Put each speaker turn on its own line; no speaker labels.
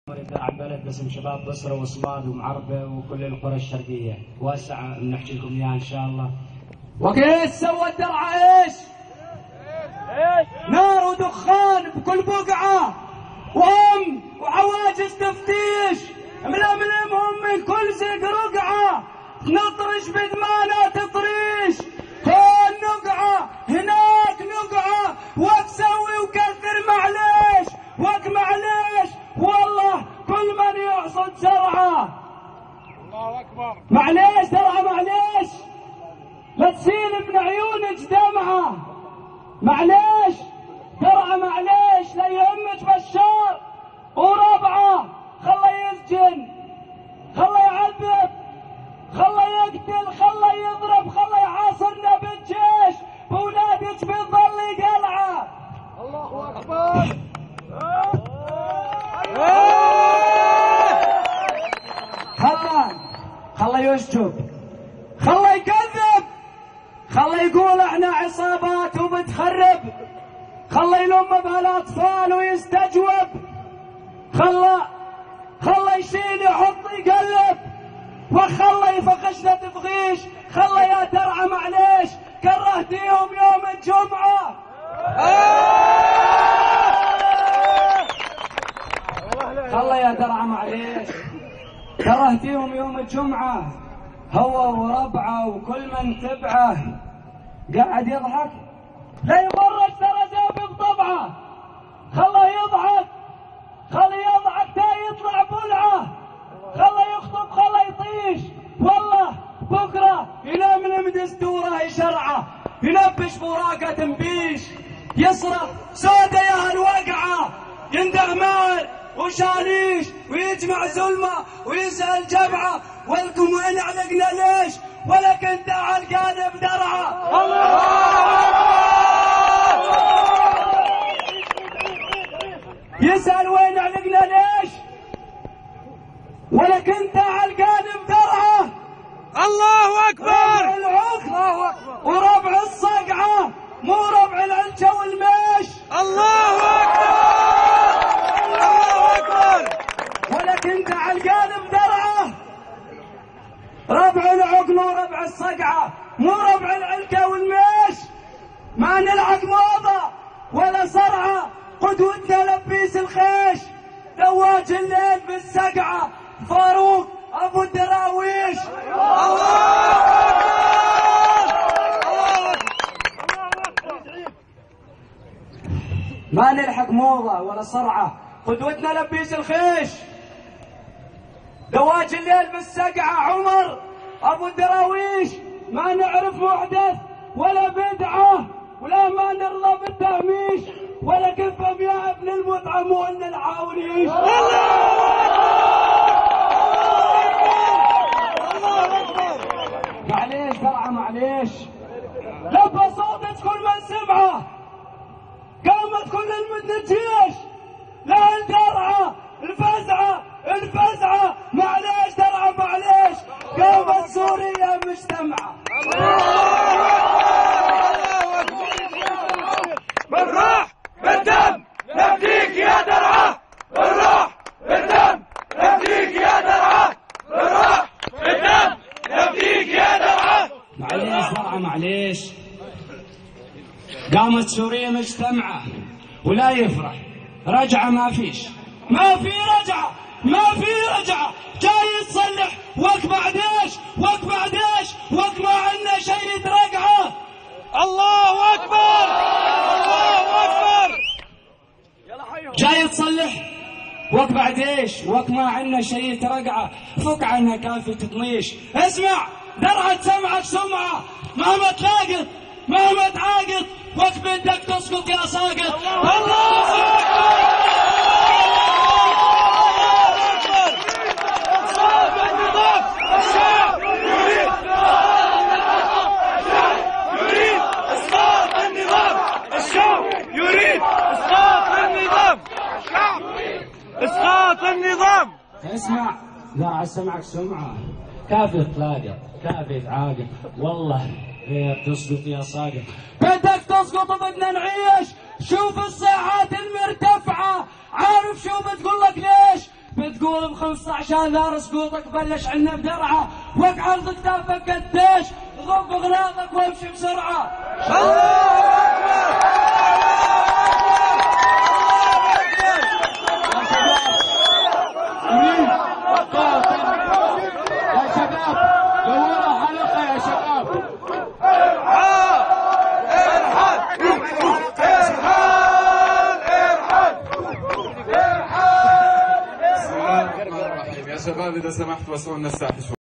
عن بلد اسم شباب بصره وصماد ومعربه وكل القرى الشرقيه واسع بنحكي لكم اياها ان شاء الله. وكيف سوى الدرعه ايش؟ نار ودخان بكل بقعه وهم وعواجز تفتيش ململمهم من كل زق رقعه نطرش بدمانه تطريش هون نقعه هناك نقعه وتسوي وكثر معليش وك معليش والله كل من يحصد زرعه. الله اكبر. معليش زرعه معليش لا تسيل من عيونك دمعه معليش زرعه معليش لا يهمك بشار وربعه خله يسجن خله يعذب خله يقتل خله يضرب خله يعاصرنا بالجيش بولادك بتظل قلعه. الله اكبر. خله يشجب خله يكذب خله يقول احنا عصابات وبتخرب خله يلم بهالاطفال ويستجوب خله يشيل يحط يقلب وخله يفقشنا تفغيش خله يا درعه معليش كرهتيهم يوم الجمعه. خله يا درعه معليش كرهتيهم يوم الجمعة هو وربعه وكل من تبعه قاعد يضحك لا يغرش ترى زابق طبعه خله يضحك تا يطلع بلعه خله يخطب خله يطيش والله بكره يلملم دستوره يشرعه يلبش براقه تنبيش يصرخ سوده يا هالوقعه يندغ مال وشاليش ويجمع زلمه ويسال جبعه ولكم وين علقنا ليش ولكن تعال قادم درعه. يسال وين علقنا ليش ولكن تعال قادم درعه.
الله اكبر.
الله اكبر. وربع الصقعه مو ربع العلجه والميش.
الله اكبر.
ولكن تعال قادم درعه ربع العقل وربع الصقعه مو ربع العلكه والميش ما نلعب موضه ولا صرعه قدوتنا لبيس الخيش دواج الليل بالسقعه فاروق ابو الدراويش. ما نلحق موضه ولا صرعه قدوتنا لبيس الخيش دواج الليل بالسقعه عمر ابو الدراويش ما نعرف محدث ولا بدعه ولا ما نرضى بالتهميش ولا كفه يا ابن المطعم وان العاونيش. معليش درعه معليش لبى صوتك كل من سمعه قامت كل المدنجيش لا الدرعه الفزعه معليش درعه معليش قامت سوريا مجتمعه.
بالروح بالدم نفديك يا درعه بالروح بالدم نفديك يا درعه بالروح بالدم نفديك يا درعه.
معليش درعه معليش قامت سوريا مجتمعه ولا يفرح رجعه ما فيش ما في رجعه جاي تصلح وك بعديش وك ما عندنا شيء يترقعه.
الله اكبر. الله اكبر.
جاي تصلح وك بعديش وك ما عندنا شيء يترقعه فك عنها كافي تطنيش. اسمع درعه سمعك سمعه مهما تلاقط مهما تعاقط وك بدك تسقط يا ساقط. الله اكبر.
اسقاط النظام.
اسمع لا سمعك سمعه كافي تلاقط كافي تعاقب والله غير تسقط يا ساقط بدك تسقط بدنا نعيش شوف الساعات المرتفعه عارف شو بتقول لك ليش تقول ب 15 سقوطك بلش عنا بدرعه، وقع عرض كتافك قديش، غب اغلاقك وامشي بسرعه.
يا شباب دوروا حلقة يا شباب.
بسم الله الرحمن الرحيم. يا شباب إذا سمحت وسعوا لنا الساحة شوي.